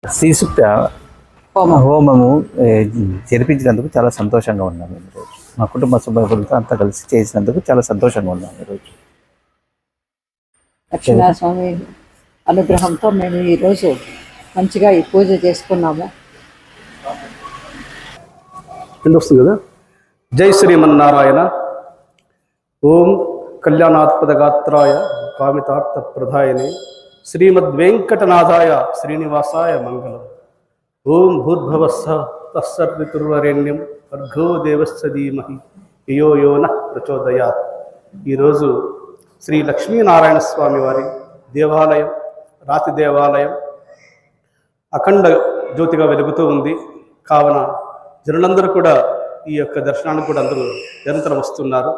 శ్రీసూక్త హోమము జరిపించినందుకు చాలా సంతోషంగా ఉన్నాము ఈరోజు. మా కుటుంబ సభ్యులతో అంతా కలిసి చేసినందుకు చాలా సంతోషంగా ఉన్నాము ఈరోజు. లక్ష్మీనరస్వామి అనుగ్రహంతో మేము ఈరోజు మంచిగా ఈ పూజ చేసుకున్నాము. వస్తుంది కదా. జై శ్రీమన్నారాయణ. ఓం కళ్యాణాత్పదగాత్రాయ కామితార్థ ప్రదాయనే శ్రీమద్వేంకటనాథాయ శ్రీనివాసాయ మంగళం. ఓం భూర్భువస్సః తస్సర్వితుర్వరేణ్యం భర్గో దేవస్య ధీమహి ధియో యో నః ప్రచోదయాత్. ఈరోజు శ్రీ లక్ష్మీనారాయణ స్వామి వారి దేవాలయం, రాతి దేవాలయం అఖండ జ్యోతిగా వెలుగుతూ ఉంది. కావున జనులందరూ కూడా ఈ యొక్క దర్శనానికి కూడా అందరూ నిరంతరం వస్తున్నారు.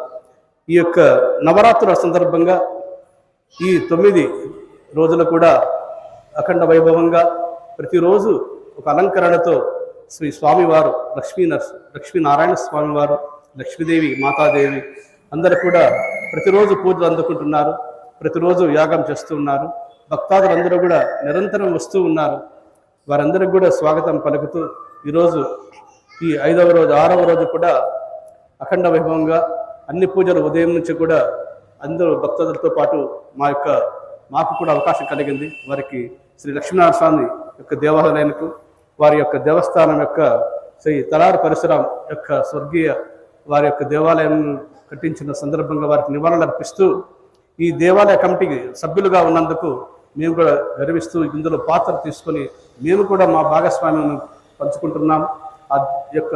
ఈ యొక్క నవరాత్రుల సందర్భంగా ఈ 9 రోజులు కూడా అఖండ వైభవంగా ప్రతిరోజు ఒక అలంకరణతో శ్రీ స్వామివారు లక్ష్మీనారాయణ స్వామివారు, లక్ష్మీదేవి, మాతాదేవి అందరూ కూడా ప్రతిరోజు పూజలు అందుకుంటున్నారు. ప్రతిరోజు యాగం చేస్తూ ఉన్నారు. భక్తాదులందరూ కూడా నిరంతరం వస్తూ ఉన్నారు. వారందరికీ కూడా స్వాగతం పలుకుతూ ఈరోజు ఈ 5వ రోజు 6వ రోజు కూడా అఖండ వైభవంగా అన్ని పూజలు ఉదయం నుంచి కూడా అందరూ భక్తులతో పాటు మాకు కూడా అవకాశం కలిగింది. వారికి శ్రీ లక్ష్మీనారాయణ స్వామి యొక్క దేవాలయానికి, వారి యొక్క దేవస్థానం యొక్క శ్రీ తలారి పరశురాం యొక్క స్వర్గీయ వారి యొక్క దేవాలయం కట్టించిన సందర్భంగా వారికి నివాళులు అర్పిస్తూ ఈ దేవాలయ కమిటీకి సభ్యులుగా ఉన్నందుకు మేము కూడా గర్విస్తూ ఇందులో పాత్ర తీసుకొని మేము కూడా మా భాగస్వామ్యం పంచుకుంటున్నాం. ఆ యొక్క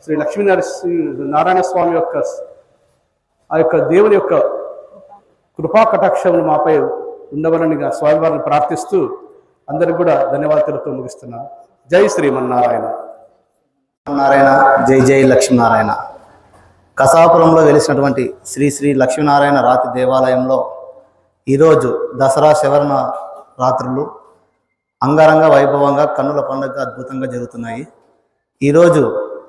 శ్రీ లక్ష్మీనారాయణ స్వామి యొక్క ఆ యొక్క దేవుని యొక్క కృపా కటాక్షములు మాపై ఉండవలని స్వామివారిని ప్రార్థిస్తూ అందరికి కూడా ధన్యవాదాలతో ముగిస్తున్నాను. జై శ్రీమన్నారాయణ. నారాయణ. జై జై లక్ష్మీనారాయణ. కసాపురంలో వెలిసినటువంటి శ్రీ లక్ష్మీనారాయణ రాతి దేవాలయంలో ఈరోజు దసరా శవరణ రాత్రులు అంగరంగ వైభవంగా కన్నుల పండుగ అద్భుతంగా జరుగుతున్నాయి. ఈరోజు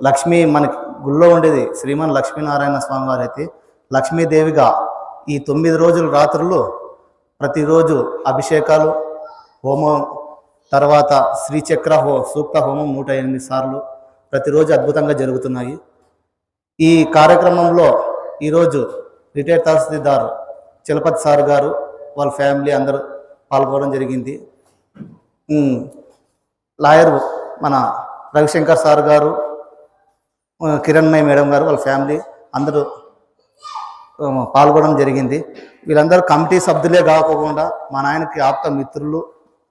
లక్ష్మీ మనకి గుళ్ళో ఉండేది శ్రీమన్ లక్ష్మీనారాయణ స్వామి వారు అయితే లక్ష్మీదేవిగా ఈ 9 రోజుల రాత్రులు ప్రతిరోజు అభిషేకాలు, హోమం, తర్వాత శ్రీచక్ర సూక్త హోమం 108 సార్లు ప్రతిరోజు అద్భుతంగా జరుగుతున్నాయి. ఈ కార్యక్రమంలో ఈరోజు రిటైర్డ్ తహసీల్దార్ చలపతి సార్ గారు వాళ్ళ ఫ్యామిలీ అందరూ పాల్గొనడం జరిగింది. లాయర్ మన రవిశంకర్ సార్ గారు, కిరణ్మయ్య మేడం గారు వాళ్ళ ఫ్యామిలీ అందరూ పాల్గొనడం జరిగింది. వీళ్ళందరూ కమిటీ సభ్యులే కాకుండా మా నాయనకి ఆప్త మిత్రులు,